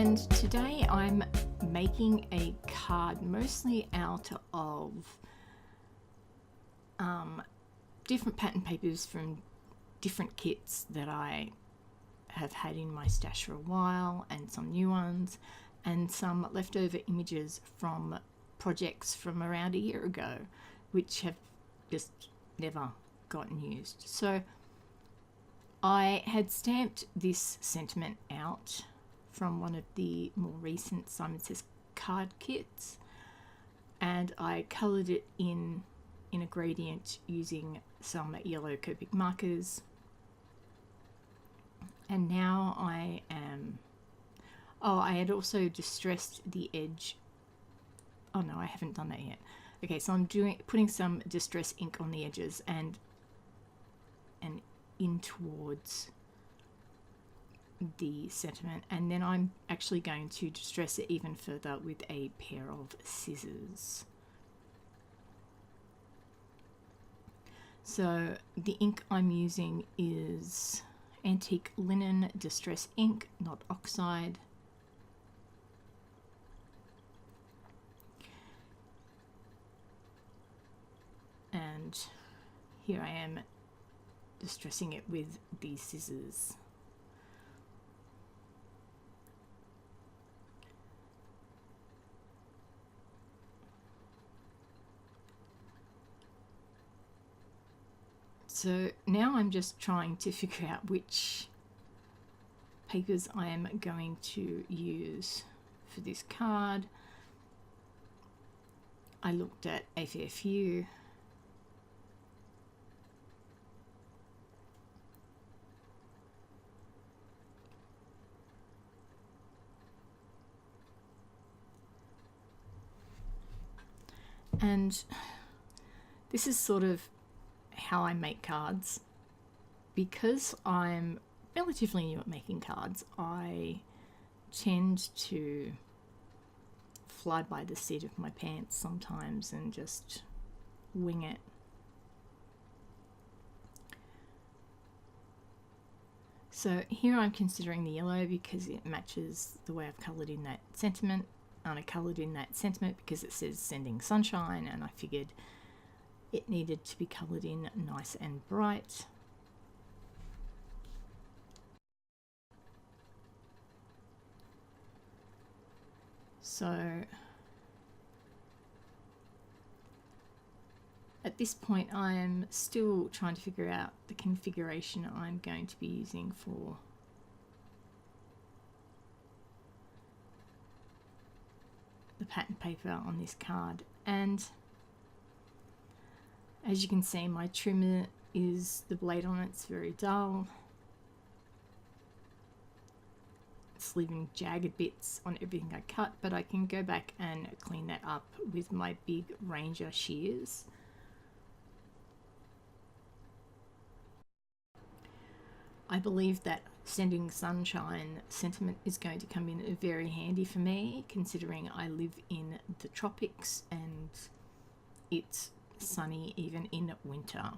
and today I'm making a card mostly out of different pattern papers from different kits that I have had in my stash for a while, and some new ones, and some leftover images from projects from around a year ago which have just never gotten used. So I had stamped this sentiment out from one of the more recent Simon Says card kits, and I coloured it in a gradient using some yellow Copic markers. And now I had also distressed the edge. Oh no, I haven't done that yet. Okay, so I'm putting some distress ink on the edges and in towards the sentiment, and then I'm actually going to distress it even further with a pair of scissors. So the ink I'm using is antique linen distress ink, not oxide. And here I am distressing it with these scissors. So now I'm just trying to figure out which papers I am going to use for this card. I looked at a fair few. And this is sort of how I make cards. Because I'm relatively new at making cards, I tend to fly by the seat of my pants sometimes and just wing it. So here I'm considering the yellow because it matches the way I've coloured in that sentiment. And I coloured in that sentiment because it says sending sunshine, and I figured it needed to be coloured in nice and bright. So at this point I'm still trying to figure out the configuration I'm going to be using for the pattern paper on this card. And as you can see, my trimmer is, the blade on it's very dull. It's leaving jagged bits on everything I cut, but I can go back and clean that up with my big Ranger shears. I believe that sending sunshine sentiment is going to come in very handy for me, considering I live in the tropics and it's sunny even in winter.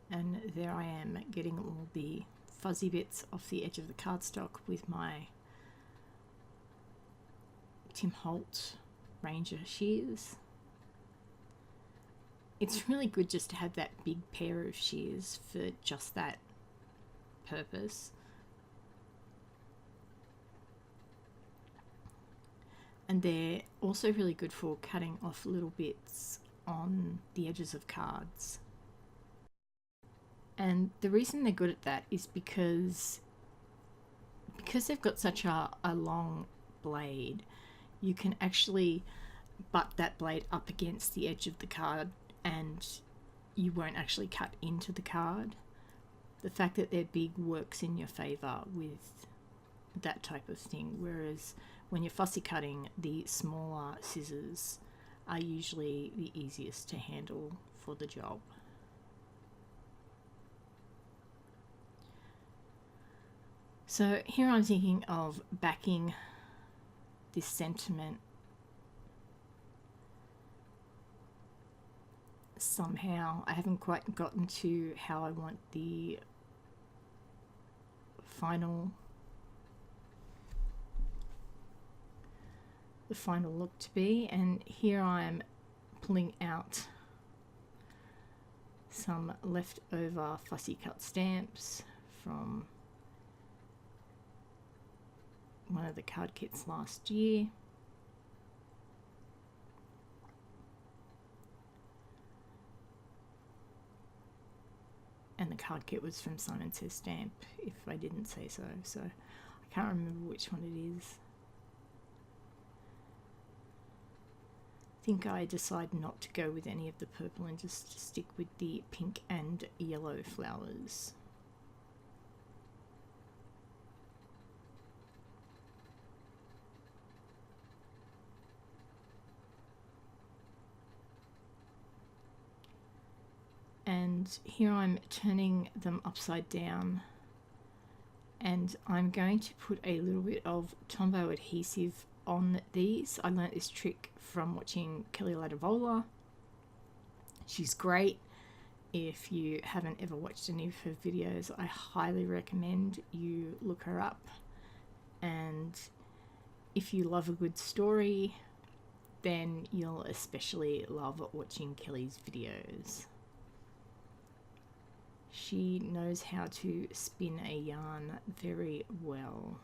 And there I am getting all the fuzzy bits off the edge of the cardstock with my Tim Holt Ranger shears. It's really good just to have that big pair of shears for just that purpose. And they're also really good for cutting off little bits on the edges of cards. And the reason they're good at that is because they've got such a long blade, you can actually butt that blade up against the edge of the card and you won't actually cut into the card. The fact that they're big works in your favour with that type of thing, whereas when you're fussy cutting, the smaller scissors are usually the easiest to handle for the job. So here I'm thinking of backing this sentiment somehow. I haven't quite gotten to how I want the final look to be, and here I'm pulling out some leftover fussy cut stamps from one of the card kits last year. And the card kit was from Simon Says Stamp, if I didn't say so. So I can't remember which one it is. I think I decided not to go with any of the purple and just stick with the pink and yellow flowers. And here I'm turning them upside down, and I'm going to put a little bit of Tombow adhesive on these. I learnt this trick from watching Kelly Ladavola. She's great. If you haven't ever watched any of her videos, I highly recommend you look her up. And if you love a good story, then you'll especially love watching Kelly's videos. She knows how to spin a yarn very well.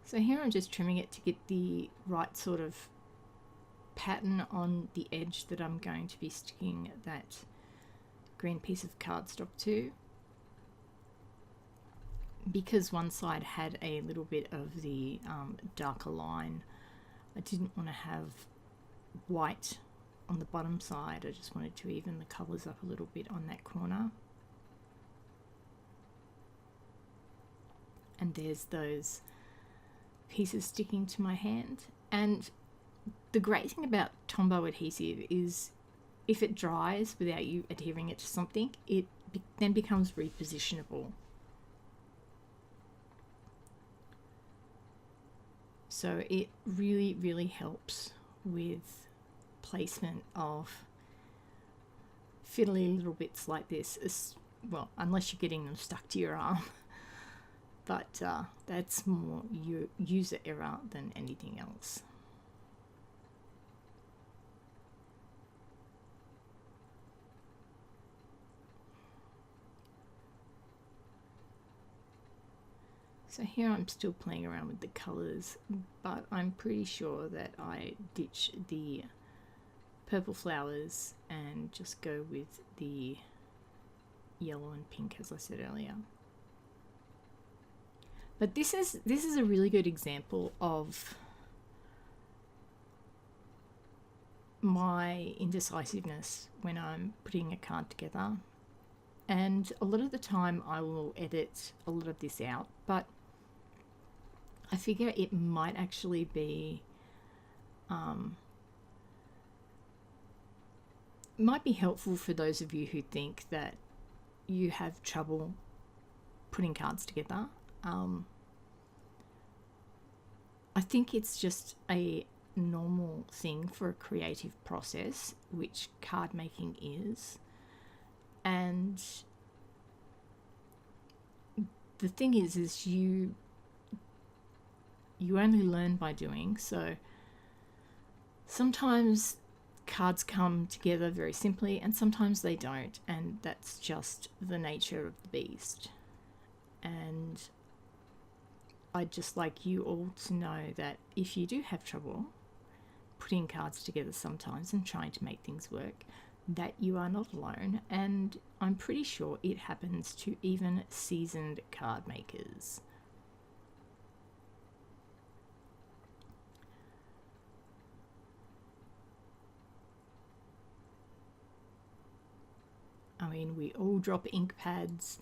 So here I'm just trimming it to get the right sort of pattern on the edge that I'm going to be sticking that green piece of cardstock to. Because one side had a little bit of the darker line, I didn't want to have white on the bottom side. I just wanted to even the colours up a little bit on that corner. And there's those pieces sticking to my hand. And the great thing about Tombow adhesive is if it dries without you adhering it to something, it then becomes repositionable. So it really, really helps with placement of fiddly little bits like this. Well, unless you're getting them stuck to your arm. But that's more user error than anything else. So here I'm still playing around with the colours, but I'm pretty sure that I ditch the purple flowers and just go with the yellow and pink, as I said earlier. But this is a really good example of my indecisiveness when I'm putting a card together. And a lot of the time I will edit a lot of this out, but I figure it might actually be might be helpful for those of you who think that you have trouble putting cards together. I think it's just a normal thing for a creative process, which card making is. And the thing is you only learn by doing. So sometimes cards come together very simply and sometimes they don't, and that's just the nature of the beast. And I'd just like you all to know that if you do have trouble putting cards together sometimes and trying to make things work, that you are not alone, and I'm pretty sure it happens to even seasoned card makers. I mean, we all drop ink pads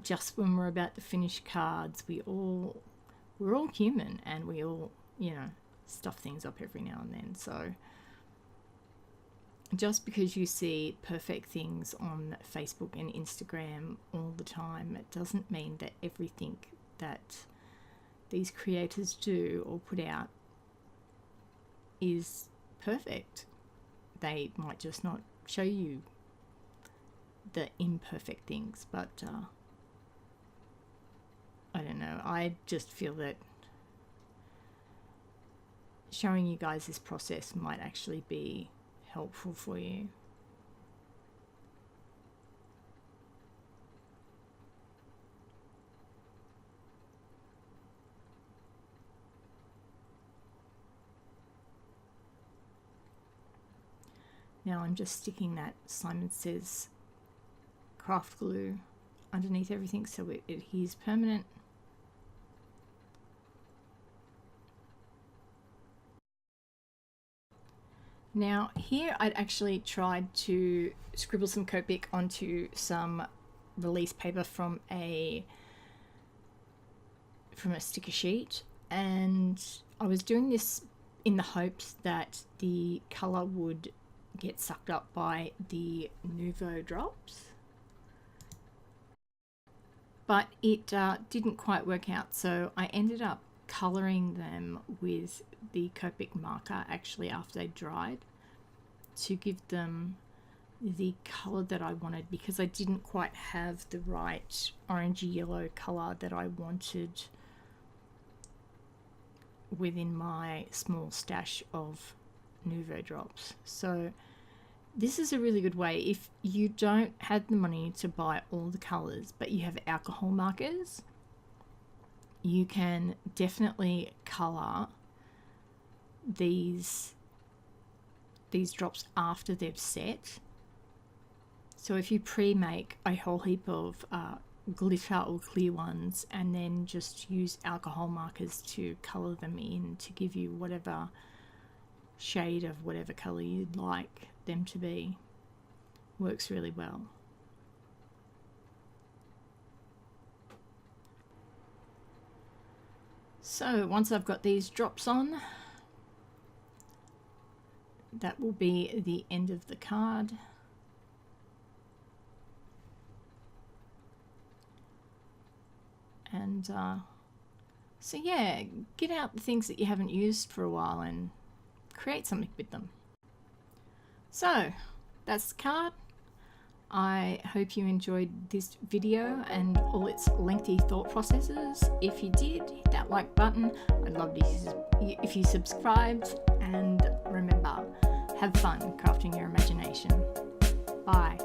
just when we're about to finish cards. We're all human, and we all you know, stuff things up every now and then. So just because you see perfect things on Facebook and Instagram all the time, it doesn't mean that everything that these creators do or put out is perfect. They might just not show you the imperfect things, but I don't know. I just feel that showing you guys this process might actually be helpful for you. Now I'm just sticking that Simon Says craft glue underneath everything so it adheres permanent. Now here I'd actually tried to scribble some Copic onto some release paper from a sticker sheet, and I was doing this in the hopes that the colour would get sucked up by the Nuvo drops, but it didn't quite work out, so I ended up colouring them with the Copic marker actually after they dried to give them the colour that I wanted, because I didn't quite have the right orangey yellow colour that I wanted within my small stash of Nuvo drops. So this is a really good way if you don't have the money to buy all the colours but you have alcohol markers. You can definitely colour these drops after they've set. So if you pre-make a whole heap of glitter or clear ones and then just use alcohol markers to colour them in to give you whatever shade of whatever colour you'd like them to be, works really well. So once I've got these drops on, that will be the end of the card. And so yeah, get out the things that you haven't used for a while and create something with them. So that's the card. I hope you enjoyed this video and all its lengthy thought processes. If you did, hit that like button. I'd love if you subscribed, and remember, have fun crafting your imagination. Bye.